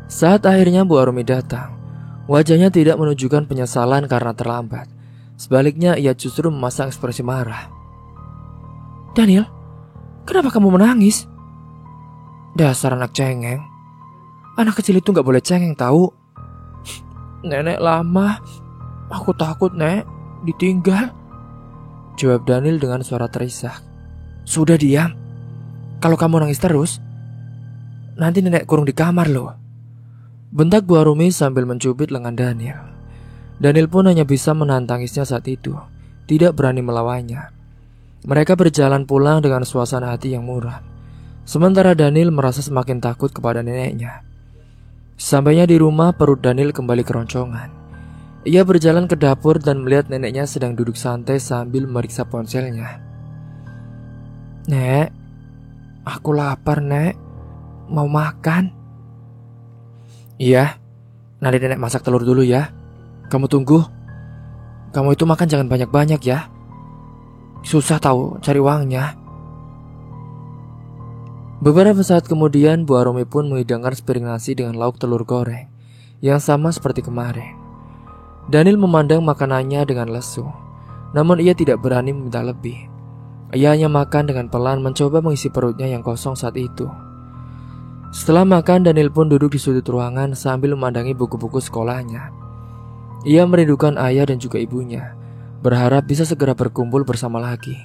Saat akhirnya Bu Arumi datang, wajahnya tidak menunjukkan penyesalan karena terlambat. Sebaliknya ia justru memasang ekspresi marah. Daniel, kenapa kamu menangis? Dasar anak cengeng. Anak kecil itu gak boleh cengeng tahu. Nenek lama. Aku takut nek, ditinggal, jawab Daniel dengan suara terisak. Sudah diam. Kalau kamu nangis terus, nanti nenek kurung di kamar loh, bentak Bu Arumi sambil mencubit lengan Daniel. Daniel pun hanya bisa menahan tangisnya saat itu, tidak berani melawannya. Mereka berjalan pulang dengan suasana hati yang muram. Sementara Daniel merasa semakin takut kepada neneknya. Sampainya di rumah, perut Daniel kembali keroncongan. Ia berjalan ke dapur dan melihat neneknya sedang duduk santai sambil memeriksa ponselnya. Nek, aku lapar nek, mau makan. Iya, nanti nenek masak telur dulu ya. Kamu tunggu. Kamu itu makan jangan banyak-banyak ya. Susah tahu cari uangnya. Beberapa saat kemudian Bu Arumi pun menghidangkan sepiring nasi dengan lauk telur goreng yang sama seperti kemarin. Daniel memandang makanannya dengan lesu, namun ia tidak berani meminta lebih. Ia hanya makan dengan pelan mencoba mengisi perutnya yang kosong saat itu. Setelah makan, Daniel pun duduk di sudut ruangan sambil memandangi buku-buku sekolahnya. Ia merindukan ayah dan juga ibunya, berharap bisa segera berkumpul bersama lagi.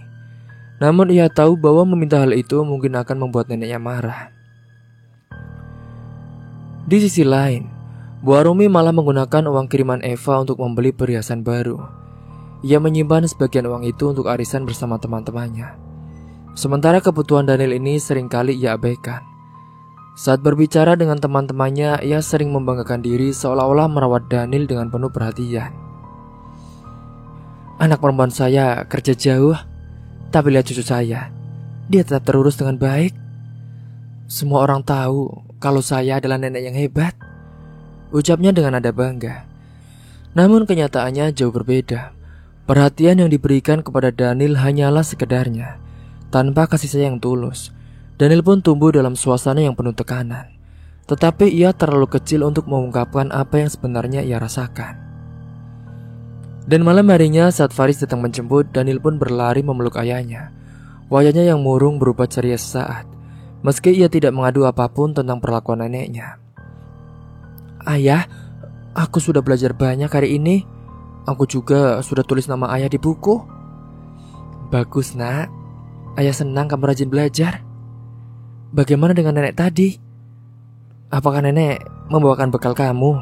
Namun ia tahu bahwa meminta hal itu mungkin akan membuat neneknya marah. Di sisi lain, Bu Arumi malah menggunakan uang kiriman Eva untuk membeli perhiasan baru. Ia menyimpan sebagian uang itu untuk arisan bersama teman-temannya. Sementara kebutuhan Daniel ini seringkali ia abaikan. Saat berbicara dengan teman-temannya, ia sering membanggakan diri seolah-olah merawat Daniel dengan penuh perhatian. Anak perempuan saya kerja jauh, tapi lihat cucu saya, dia tetap terurus dengan baik. Semua orang tahu kalau saya adalah nenek yang hebat, ucapnya dengan nada bangga. Namun kenyataannya jauh berbeda. Perhatian yang diberikan kepada Daniel hanyalah sekedarnya, tanpa kasih sayang tulus. Daniel pun tumbuh dalam suasana yang penuh tekanan, tetapi ia terlalu kecil untuk mengungkapkan apa yang sebenarnya ia rasakan. Dan malam harinya saat Faris datang menjemput, Daniel pun berlari memeluk ayahnya. Wajahnya yang murung berubah ceria sesaat, meski ia tidak mengadu apapun tentang perlakuan neneknya. Ayah, aku sudah belajar banyak hari ini. Aku juga sudah tulis nama ayah di buku. Bagus nak, ayah senang kamu rajin belajar. Bagaimana dengan nenek tadi? Apakah nenek membawakan bekal kamu?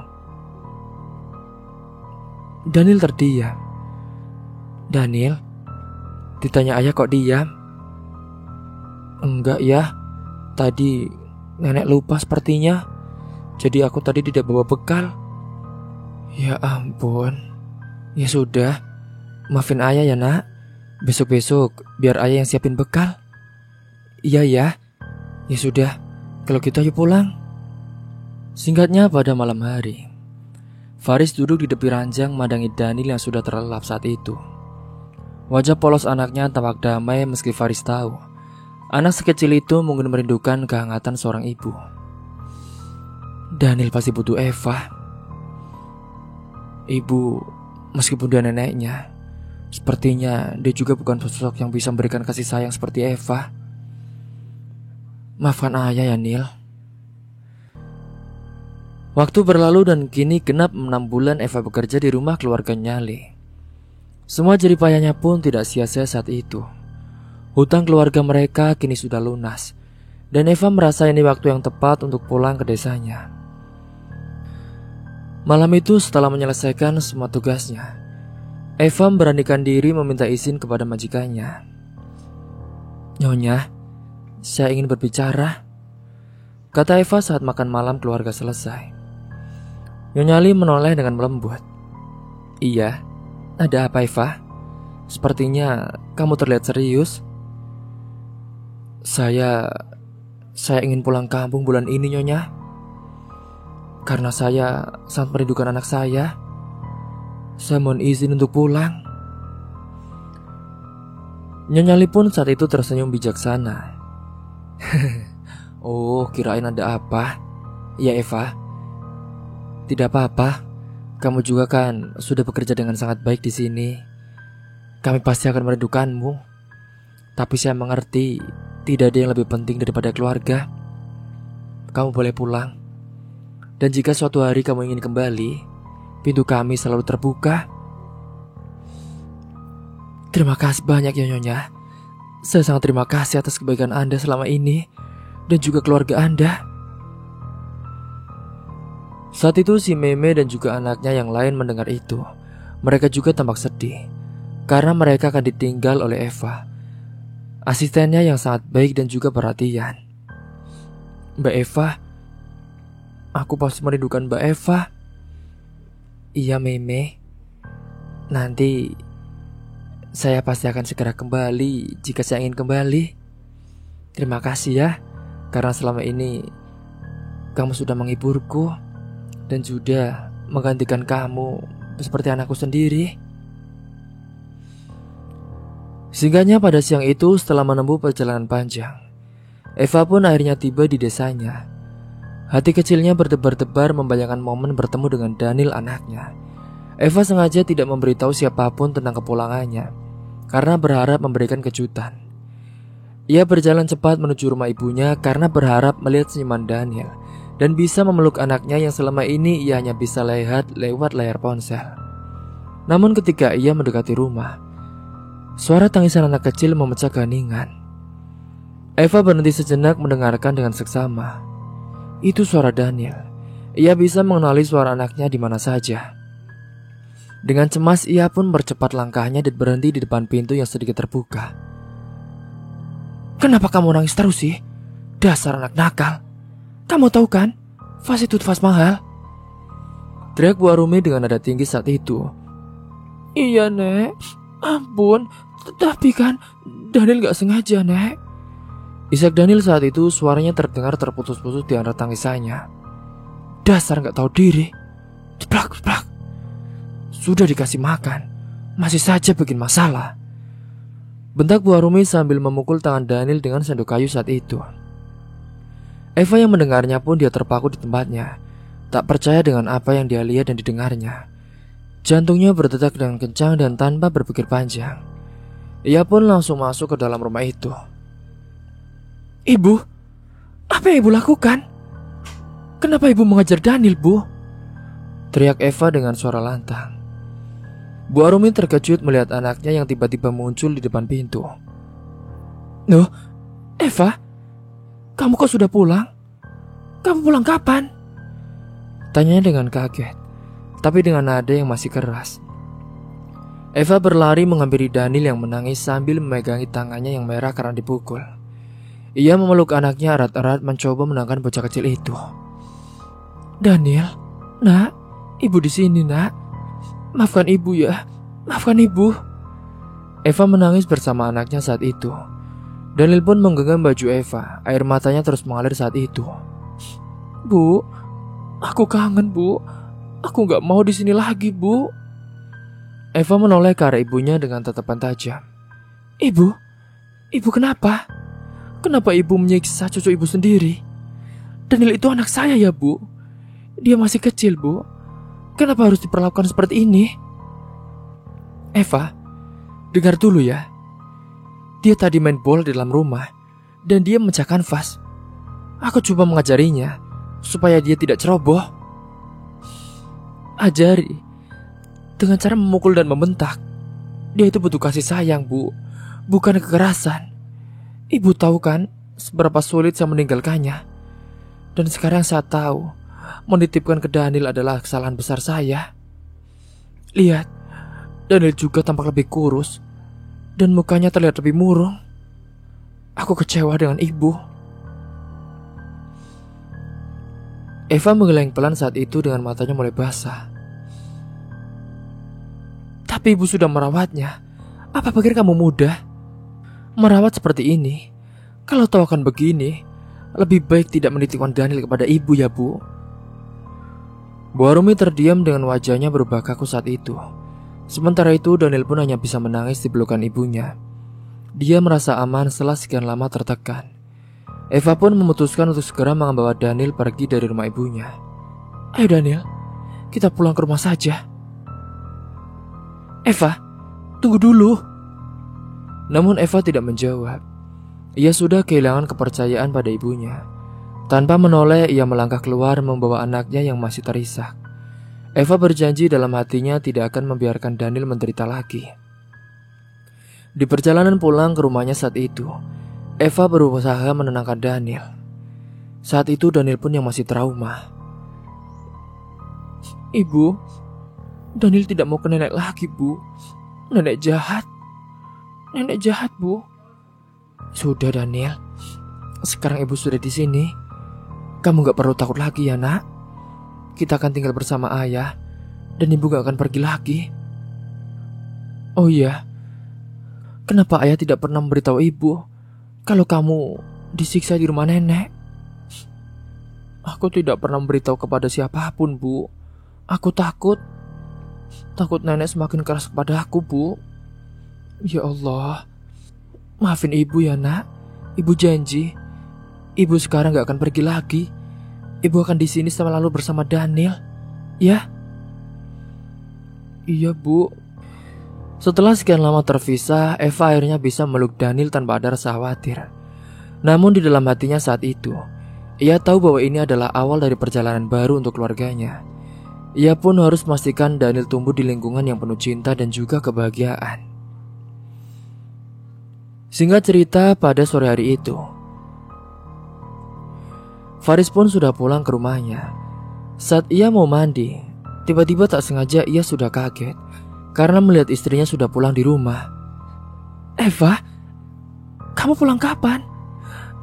Daniel terdiam. Daniel, ditanya ayah kok diam? Enggak ya, tadi nenek lupa sepertinya. Jadi aku tadi tidak bawa bekal. Ya ampun. Ya sudah, maafin ayah ya nak. Besok-besok biar ayah yang siapin bekal. Iya ya. Ya sudah, kalau gitu ayo pulang. Singkatnya pada malam hari, Faris duduk di tepi ranjang memandangi Daniel yang sudah terlelap saat itu. Wajah polos anaknya tampak damai meski Faris tahu anak sekecil itu mungkin merindukan kehangatan seorang ibu. Daniel pasti butuh Eva. Ibu, meskipun dia neneknya, sepertinya dia juga bukan sosok yang bisa memberikan kasih sayang seperti Eva. Maafkan ayah ya Neil. Waktu berlalu dan kini genap 6 bulan Eva bekerja di rumah keluarga Nyali. Semua jerih payahnya pun tidak sia-sia saat itu. Hutang keluarga mereka kini sudah lunas, dan Eva merasa ini waktu yang tepat untuk pulang ke desanya. Malam itu setelah menyelesaikan semua tugasnya, Eva memberanikan diri meminta izin kepada majikannya. Nyonya, saya ingin berbicara, kata Eva saat makan malam keluarga selesai. Nyonya Li menoleh dengan melembut. Iya, ada apa Eva? Sepertinya kamu terlihat serius. Saya ingin pulang kampung bulan ini Nyonya. Karena saya sangat merindukan anak saya. Saya mohon izin untuk pulang. Nyonya Li pun saat itu tersenyum bijaksana. Oh, kirain ada apa? Ya Eva, tidak apa-apa. Kamu juga kan sudah bekerja dengan sangat baik di sini. Kami pasti akan merindukanmu. Tapi saya mengerti tidak ada yang lebih penting daripada keluarga. Kamu boleh pulang. Dan jika suatu hari kamu ingin kembali, pintu kami selalu terbuka. Terima kasih banyak ya Nyonya. Saya sangat terima kasih atas kebaikan Anda selama ini, dan juga keluarga Anda. Saat itu si Meme dan juga anaknya yang lain mendengar itu. Mereka juga tampak sedih, karena mereka akan ditinggal oleh Eva, asistennya yang sangat baik dan juga perhatian. Mbak Eva, aku pasti merindukan Mbak Eva. Iya Meme, nanti saya pasti akan segera kembali jika saya ingin kembali. Terima kasih ya, karena selama ini kamu sudah menghiburku dan sudah menggantikan kamu seperti anakku sendiri. Singkatnya pada siang itu, setelah menempuh perjalanan panjang, Eva pun akhirnya tiba di desanya. Hati kecilnya berdebar-debar membayangkan momen bertemu dengan Daniel anaknya. Eva sengaja tidak memberitahu siapapun tentang kepulangannya, karena berharap memberikan kejutan. Ia berjalan cepat menuju rumah ibunya karena berharap melihat senyuman Daniel dan bisa memeluk anaknya yang selama ini ia hanya bisa lihat lewat layar ponsel. Namun ketika ia mendekati rumah, suara tangisan anak kecil memecah keheningan. Eva berhenti sejenak mendengarkan dengan seksama. Itu suara Daniel. Ia bisa mengenali suara anaknya di mana saja. Dengan cemas ia pun percepat langkahnya dan berhenti di depan pintu yang sedikit terbuka. "Kenapa kamu nangis terus sih? Dasar anak nakal. Kamu tahu kan, vas itu vas mahal." Teriak Bu Arumi dengan nada tinggi saat itu. "Iya, Nek. Ampun, tapi kan Daniel gak sengaja, Nek." Isak Daniel saat itu suaranya terdengar terputus-putus di antara tangisannya. "Dasar gak tahu diri. Jeplak, jeplak. Sudah dikasih makan, masih saja bikin masalah." Bentak Bu Arumi sambil memukul tangan Daniel dengan sendok kayu saat itu. Eva yang mendengarnya pun dia terpaku di tempatnya, tak percaya dengan apa yang dia lihat dan didengarnya. Jantungnya berdetak dengan kencang dan tanpa berpikir panjang. Ia pun langsung masuk ke dalam rumah itu. "Ibu, apa yang ibu lakukan? Kenapa ibu mengajar Daniel, Bu?" teriak Eva dengan suara lantang. Bu Arumi terkejut melihat anaknya yang tiba-tiba muncul di depan pintu. "Loh, Eva, kamu kok sudah pulang? Kamu pulang kapan?" tanyanya dengan kaget, tapi dengan nada yang masih keras. Eva berlari menghampiri Daniel yang menangis sambil memegangi tangannya yang merah karena dipukul. Ia memeluk anaknya erat-erat mencoba menenangkan bocah kecil itu. "Daniel, Nak, ibu di sini, Nak. Maafkan ibu ya, maafkan ibu." Eva menangis bersama anaknya saat itu. Daniel pun menggenggam baju Eva. Air matanya terus mengalir saat itu. "Bu, aku kangen, Bu. Aku gak mau di sini lagi, Bu." Eva menoleh ke arah ibunya dengan tatapan tajam. Ibu kenapa? Kenapa ibu menyiksa cucu ibu sendiri? Daniel itu anak saya ya, Bu. Dia masih kecil, Bu. Kenapa harus diperlakukan seperti ini?" "Eva, dengar dulu ya. Dia tadi main bola di dalam rumah dan dia memecahkan vas. Aku coba mengajarinya supaya dia tidak ceroboh." "Ajari dengan cara memukul dan membentak. Dia itu butuh kasih sayang, Bu, bukan kekerasan. Ibu tahu kan seberapa sulit saya meninggalkannya. Dan sekarang saya tahu menitipkan ke Daniel adalah kesalahan besar saya. Lihat, Daniel juga tampak lebih kurus dan mukanya terlihat lebih murung. Aku kecewa dengan ibu." Eva menggeleng pelan saat itu dengan matanya mulai basah. "Tapi ibu sudah merawatnya. Apa pikir kamu mudah merawat seperti ini? Kalau tahu akan begini, lebih baik tidak menitipkan Daniel kepada ibu ya, Bu." Bu Arumi terdiam dengan wajahnya berubah kaku saat itu. Sementara itu Daniel pun hanya bisa menangis di pelukan ibunya. Dia merasa aman setelah sekian lama tertekan. Eva pun memutuskan untuk segera membawa Daniel pergi dari rumah ibunya. "Ayo Daniel, kita pulang ke rumah saja." "Eva, tunggu dulu." Namun Eva tidak menjawab. Ia sudah kehilangan kepercayaan pada ibunya. Tanpa menoleh, ia melangkah keluar membawa anaknya yang masih terisak. Eva berjanji dalam hatinya tidak akan membiarkan Daniel menderita lagi. Di perjalanan pulang ke rumahnya saat itu, Eva berusaha menenangkan Daniel. Saat itu Daniel pun yang masih trauma. "Ibu, Daniel tidak mau ke nenek lagi, Bu. Nenek jahat. Nenek jahat, Bu." "Sudah Daniel, sekarang ibu sudah di sini. Kamu gak perlu takut lagi ya, Nak. Kita akan tinggal bersama ayah dan ibu gak akan pergi lagi." "Oh iya, kenapa ayah tidak pernah memberitahu ibu kalau kamu disiksa di rumah nenek?" "Aku tidak pernah memberitahu kepada siapapun, Bu. Aku takut nenek semakin keras kepada aku, Bu." "Ya Allah, maafin ibu ya, Nak. Ibu janji ibu sekarang gak akan pergi lagi. Ibu akan di sini selalu bersama Daniel, ya?" "Iya, Bu." Setelah sekian lama terpisah, Eva akhirnya bisa meluk Daniel tanpa ada rasa khawatir. Namun di dalam hatinya saat itu, ia tahu bahwa ini adalah awal dari perjalanan baru untuk keluarganya. Ia pun harus memastikan Daniel tumbuh di lingkungan yang penuh cinta dan juga kebahagiaan. Singkat cerita, pada sore hari itu, Faris pun sudah pulang ke rumahnya. Saat ia mau mandi, tiba-tiba tak sengaja ia sudah kaget karena melihat istrinya sudah pulang di rumah. "Eva, kamu pulang kapan?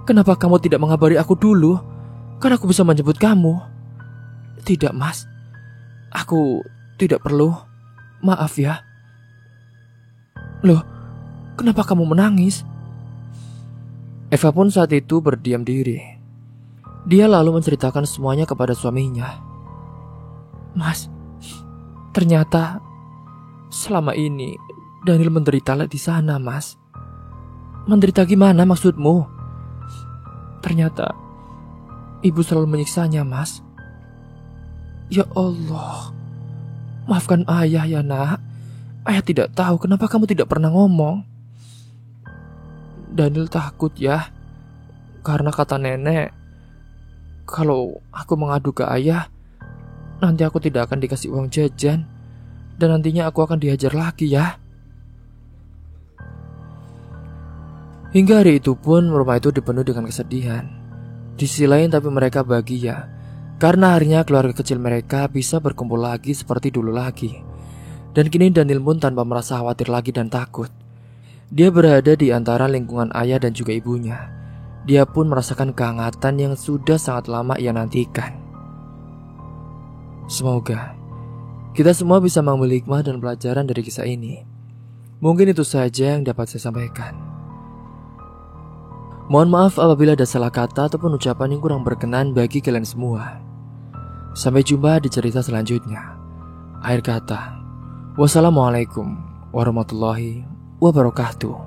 Kenapa kamu tidak mengabari aku dulu? Kan aku bisa menjemput kamu." "Tidak, Mas. Aku tidak perlu. Maaf ya." "Loh, kenapa kamu menangis?" Eva pun saat itu berdiam diri. Dia lalu menceritakan semuanya kepada suaminya. "Mas, ternyata selama ini Daniel menderita di sana, Mas." "Menderita gimana maksudmu?" "Ternyata ibu selalu menyiksanya, Mas." "Ya Allah, maafkan ayah ya nak. Ayah tidak tahu kenapa kamu tidak pernah ngomong." "Daniel takut ya, karena kata nenek, kalau aku mengadu ke ayah, nanti aku tidak akan dikasih uang jajan, dan nantinya aku akan dihajar lagi ya." Hingga hari itu pun rumah itu dipenuhi dengan kesedihan. Di sisi lain tapi mereka bahagia, karena akhirnya keluarga kecil mereka bisa berkumpul lagi seperti dulu lagi. Dan kini Daniel pun tanpa merasa khawatir lagi dan takut. Dia berada di antara lingkungan ayah dan juga ibunya. Dia pun merasakan kehangatan yang sudah sangat lama ia nantikan. Semoga kita semua bisa mengambil hikmah dan pelajaran dari kisah ini. Mungkin itu saja yang dapat saya sampaikan. Mohon maaf apabila ada salah kata ataupun ucapan yang kurang berkenan bagi kalian semua. Sampai jumpa di cerita selanjutnya. Akhir kata, wassalamualaikum warahmatullahi wabarakatuh.